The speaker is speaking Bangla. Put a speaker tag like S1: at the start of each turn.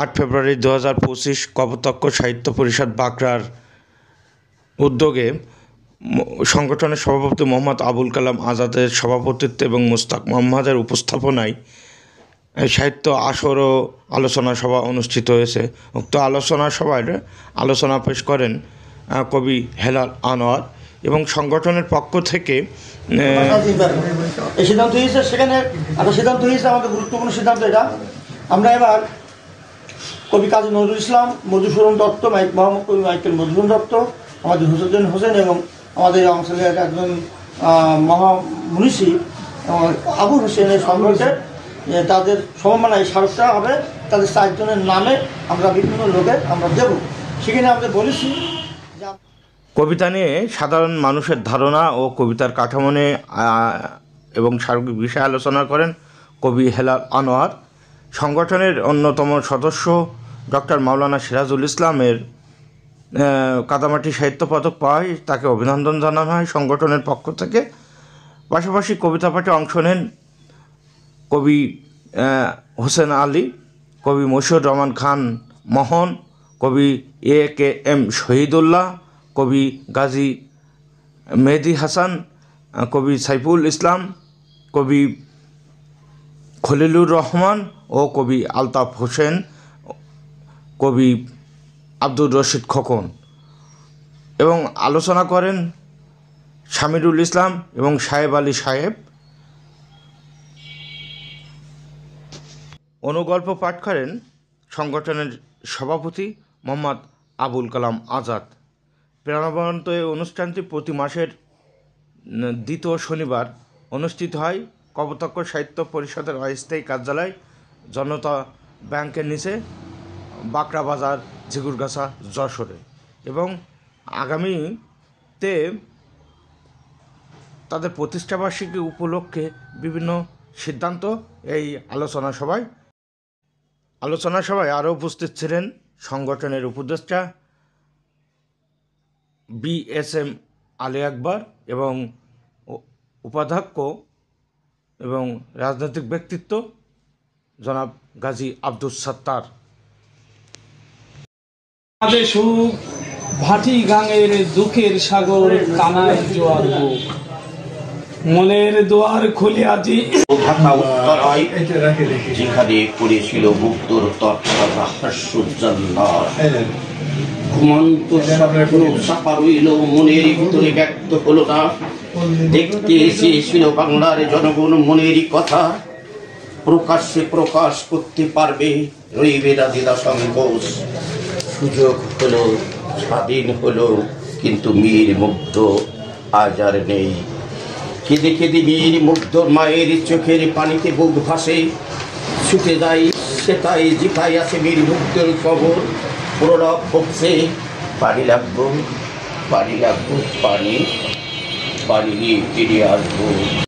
S1: 8 ফেব্রুয়ারি 2025 কপোতাক্ষ সাহিত্য পরিষদ বাঁকড়ার উদ্যোগে সংগঠনের সভাপতি মোহাম্মদ আবুল কালাম আজাদের সভাপতিত্বে এবং মুস্তাক মোহাম্মদের উপস্থাপনায় সাহিত্য আসর ও আলোচনা সভা অনুষ্ঠিত হয়েছে। উক্ত আলোচনা সভায় আলোচনা পেশ করেন কবি হেলাল আনোয়ার এবং সংগঠনের পক্ষ থেকে
S2: এই সিদ্ধান্ত হয়েছে, সেখানে একটা সিদ্ধান্ত হয়েছে, আমাদের গুরুত্বপূর্ণ সিদ্ধান্ত এটা। আমরা এবার কবি কাজী নজরুল ইসলাম, মধুসূদন দত্ত, মোহাম্মদ কবি মাইকেল মধুসূদন দত্ত, আমাদের হুসেন হোসেন এবং আমাদের অঞ্চলের একজন মহামনীষী আবুল হোসেনের সম্পর্কে তাদের সমমানায় স্মারকটা হবে, তাদের 4 জনের নামে আমরা বিভিন্ন লোকে আমরা দেব। সেখানে আমাদের বলেছি
S1: কবিতা নিয়ে সাধারণ মানুষের ধারণা ও কবিতার কাঠামো নিয়ে এবং সার্বিক বিষয়ে আলোচনা করেন কবি হেলাল আনোয়ার। সংগঠনের অন্যতম সদস্য ডক্টর মাওলানা সিরাজুল ইসলামের কাদামাটি সাহিত্য পদক পাওয়ায় তাকে অভিনন্দন জানানো হয় সংগঠনের পক্ষ থেকে। পাশাপাশি কবিতা পাঠে অংশ নেন কবি হোসেন আলী, কবি মশিউর রহমান খান মোহন, কবি AKM শহীদুল্লাহ, কবি গাজী মেহেদি হাসান, কবি সাইফুল ইসলাম, কবি খলিলুর রহমান ও কবি আলতাফ হোসেন, কবি আব্দুর রশিদ খোকন এবং আলোচনা করেন শামিরুল ইসলাম এবং সাহেব আলী সাহেব। অনুগল্প পাঠ করেন সংগঠনের সভাপতি মোহাম্মদ আবুল কালাম আজাদ। প্রাণবন্ত এই অনুষ্ঠানটি প্রতি মাসের দ্বিতীয় শনিবার অনুষ্ঠিত হয় কপোতাক্ষ সাহিত্য পরিষদের অস্থায়ী কার্যালয়, জনতা ব্যাংকের নিচে, বাঁকড়া বাজার, ঝিগুরগাছা, যশোরে। এবং আগামীতে তাদের প্রতিষ্ঠাবার্ষিকী উপলক্ষে বিভিন্ন সিদ্ধান্ত এই আলোচনা সভায় আরও উপস্থিত ছিলেন সংগঠনের উপদেষ্টা BSM আলী আকবর এবং উপাধ্যক্ষ এবং রাজনৈতিক ব্যক্তিত্ব জনাব গাজী আব্দুস সাত্তার।
S3: আমাদের সুখ ভাটি গাঙের দুঃখের সাগর কানায় জোয়ার বুক, মনের দুয়ার খুলে আজি
S4: ঢাকা উত্তরায় যেখানে পড়েছিল বুদ্ধর তৎসূর্যাল্লাহ, ঘুমন্ত স্বপ্ন চাপা রইল মনের ভিতরে ব্যক্ত হলো না। দেখতে এসেছিল বাংলার জনগণ মনেরই কথা, প্রকাশ্যে প্রকাশ করতে পারবে রইবে না দ্বিধা সংকোচ। সুযোগ হলো, স্বাধীন হলো, কিন্তু মীর মুগ্ধ আজ আর নেই। কেঁদে কেঁদে মীর মুগ্ধ মায়ের চোখের পানিতে বুক ভাসে, ছুটে যায় সেটাই যেটাই আছে মীর মুগ্ধর কবর। প্রলভ বকছে পানি লাগবো, পানি লাগবো, পানি পানি নিয়ে ফিরে আসবো।